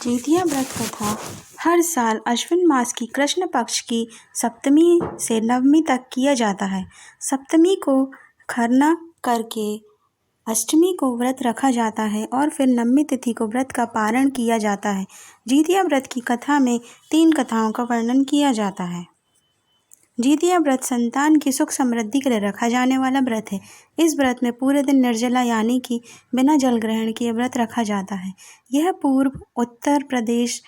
जितिया व्रत कथा हर साल अश्विन मास की कृष्ण पक्ष की सप्तमी से नवमी तक किया जाता है। सप्तमी को खरना करके अष्टमी को व्रत रखा जाता है और फिर नवमी तिथि को व्रत का पारण किया जाता है। जितिया व्रत की कथा में 3 कथाओं का वर्णन किया जाता है। जितिया व्रत संतान की सुख समृद्धि के लिए रखा जाने वाला व्रत है। इस व्रत में पूरे दिन निर्जला यानी कि बिना जल ग्रहण किए व्रत रखा जाता है। यह पूर्व उत्तर प्रदेश,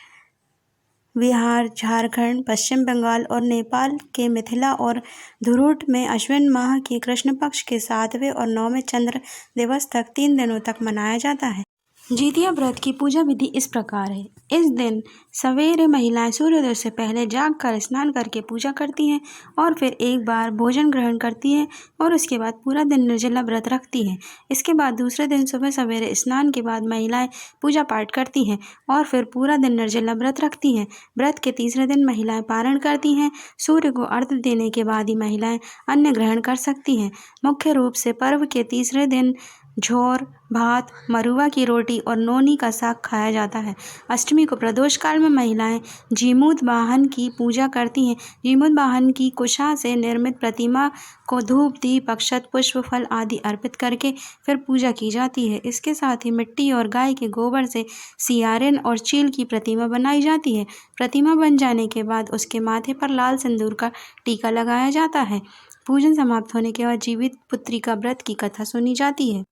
बिहार, झारखंड, पश्चिम बंगाल और नेपाल के मिथिला और धुरुट में अश्विन माह के कृष्ण पक्ष के 7वें और 9वें चंद्र दिवस तक 3 दिनों तक मनाया जाता है। जितिया व्रत की पूजा विधि इस प्रकार है। इस दिन सवेरे महिलाएं सूर्योदय से पहले जागकर स्नान करके पूजा करती हैं और फिर एक बार भोजन ग्रहण करती हैं और उसके बाद पूरा दिन निर्जला व्रत रखती हैं। इसके बाद दूसरे दिन सुबह सवेरे स्नान के बाद महिलाएं पूजा पाठ करती हैं और फिर पूरा दिन निर्जला व्रत रखती हैं। व्रत के तीसरे दिन महिलाएं पारण करती हैं। सूर्य को अर्घ्य देने के बाद ही महिलाएं अन्न ग्रहण कर सकती हैं। मुख्य रूप से पर्व के तीसरे दिन झोर, भात, मरुआ की रोटी और नोनी का साग खाया जाता है। अष्टमी को प्रदोष काल में महिलाएं जीमूत वाहन की पूजा करती हैं। जीमूत वाहन की कुशा से निर्मित प्रतिमा को धूप, दीप, अक्षत, पुष्प, फल आदि अर्पित करके फिर पूजा की जाती है। इसके साथ ही मिट्टी और गाय के गोबर से सियारिन और चील की प्रतिमा बनाई जाती है। प्रतिमा बन जाने के बाद उसके माथे पर लाल सिंदूर का टीका लगाया जाता है। पूजन समाप्त होने के बाद जीवित पुत्री का व्रत की कथा सुनी जाती है।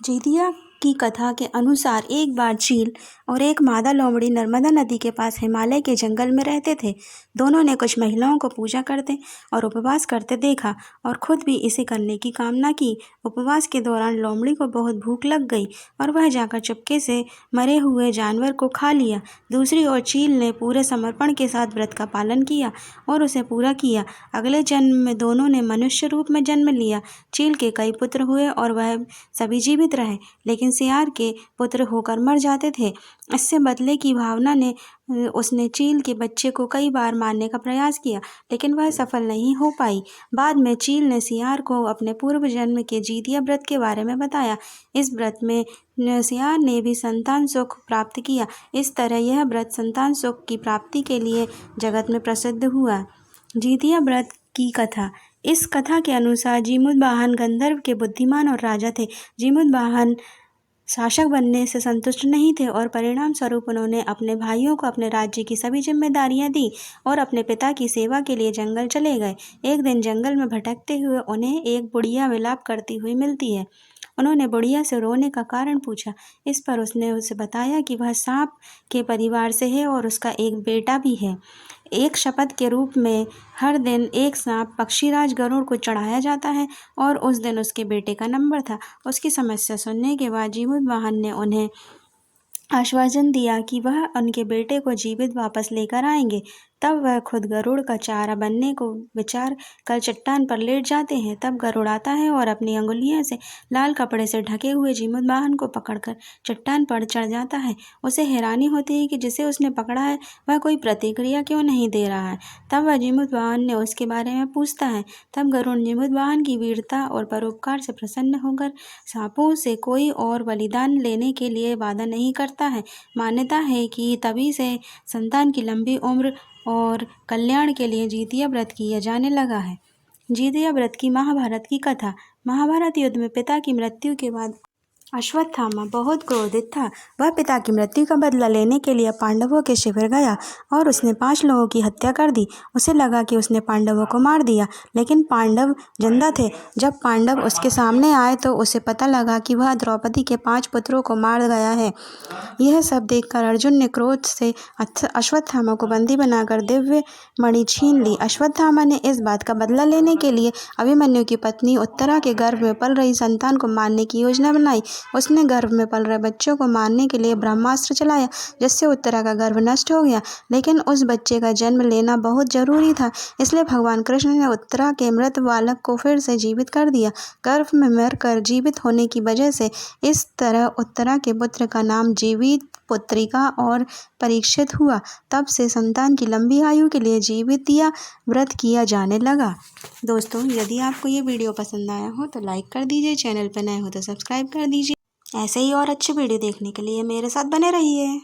जितिया की कथा के अनुसार एक बार चील और एक मादा लोमड़ी नर्मदा नदी के पास हिमालय के जंगल में रहते थे। दोनों ने कुछ महिलाओं को पूजा करते और उपवास करते देखा और खुद भी इसे करने की कामना की। उपवास के दौरान लोमड़ी को बहुत भूख लग गई और वह जाकर चुपके से मरे हुए जानवर को खा लिया। दूसरी ओर चील ने पूरे समर्पण के साथ व्रत का पालन किया और उसे पूरा किया। अगले जन्म में दोनों ने मनुष्य रूप में जन्म लिया। चील के कई पुत्र हुए और वह सभी जीवित रहे, लेकिन सियार के पुत्र होकर मर जाते थे। इससे बदले की भावना ने उसने चील के बच्चे को कई बार मारने का प्रयास किया, लेकिन वह सफल नहीं हो पाई। बाद में चील ने सियार को अपने पूर्व जन्म के जितिया व्रत के बारे में बताया। इस व्रत में सियार ने भी संतान सुख प्राप्त किया। इस तरह यह व्रत संतान सुख की प्राप्ति के लिए जगत में प्रसिद्ध हुआ। जितिया व्रत की कथा। इस कथा के अनुसार जीमूत वाहन गंधर्व के बुद्धिमान और राजा थे। जीमूत वाहन शासक बनने से संतुष्ट नहीं थे और परिणाम स्वरूप उन्होंने अपने भाइयों को अपने राज्य की सभी जिम्मेदारियां दी और अपने पिता की सेवा के लिए जंगल चले गए। एक दिन जंगल में भटकते हुए उन्हें एक बुढ़िया विलाप करती हुई मिलती है। उन्होंने बुढ़िया से रोने का कारण पूछा। इस पर उसने उसे बताया कि वह सांप के परिवार से है और उसका एक बेटा भी है। एक शपथ के रूप में हर दिन एक सांप पक्षीराज गरुड़ को चढ़ाया जाता है और उस दिन उसके बेटे का नंबर था। उसकी समस्या सुनने के बाद जीमूत वाहन ने उन्हें आश्वासन दिया कि वह उनके बेटे को जीवित वापस लेकर आएंगे। तब वह खुद गरुड़ का चारा बनने को विचार कर चट्टान पर लेट जाते हैं। तब गरुड़ आता है और अपनी अंगुलियों से लाल कपड़े से ढके हुए जीमूत वाहन को पकड़कर चट्टान पर चढ़ जाता है। उसे हैरानी होती है कि जिसे उसने पकड़ा है वह कोई प्रतिक्रिया क्यों नहीं दे रहा है। तब वह जीमूत वाहन ने उसके बारे में पूछता है। तब गरुड़ जीमूत वाहन की वीरता और परोपकार से प्रसन्न होकर सांपों से कोई और बलिदान लेने के लिए वादा नहीं करता है। मान्यता है कि तभी से संतान की लंबी उम्र और कल्याण के लिए जितिया व्रत किया जाने लगा है। जितिया व्रत की महाभारत की कथा। महाभारत युद्ध में पिता की मृत्यु के बाद अश्वत्थामा बहुत क्रोधित था। वह पिता की मृत्यु का बदला लेने के लिए पांडवों के शिविर गया और उसने 5 लोगों की हत्या कर दी। उसे लगा कि उसने पांडवों को मार दिया, लेकिन पांडव जिंदा थे। जब पांडव उसके सामने आए तो उसे पता लगा कि वह द्रौपदी के 5 पुत्रों को मार गया है। यह सब देखकर अर्जुन ने क्रोध से अश्वत्थामा को बंदी बनाकर दिव्य मणि छीन ली। अश्वत्थामा ने इस बात का बदला लेने के लिए अभिमन्यु की पत्नी उत्तरा के गर्भ में पल रही संतान को मारने की योजना बनाई। उसने गर्भ में पल रहे बच्चों को मारने के लिए ब्रह्मास्त्र चलाया, जिससे उत्तरा का गर्भ नष्ट हो गया। लेकिन उस बच्चे का जन्म लेना बहुत जरूरी था, इसलिए भगवान कृष्ण ने उत्तरा के मृत बालक को फिर से जीवित कर दिया। गर्भ में मरकर जीवित होने की वजह से इस तरह उत्तरा के पुत्र का नाम जीवित पुत्रिका और परीक्षित हुआ। तब से संतान की लंबी आयु के लिए जितिया व्रत किया जाने लगा। दोस्तों, यदि आपको ये वीडियो पसंद आया हो तो लाइक कर दीजिए, चैनल पर नए हो तो सब्सक्राइब कर दीजिए। ऐसे ही और अच्छे वीडियो देखने के लिए मेरे साथ बने रहिए।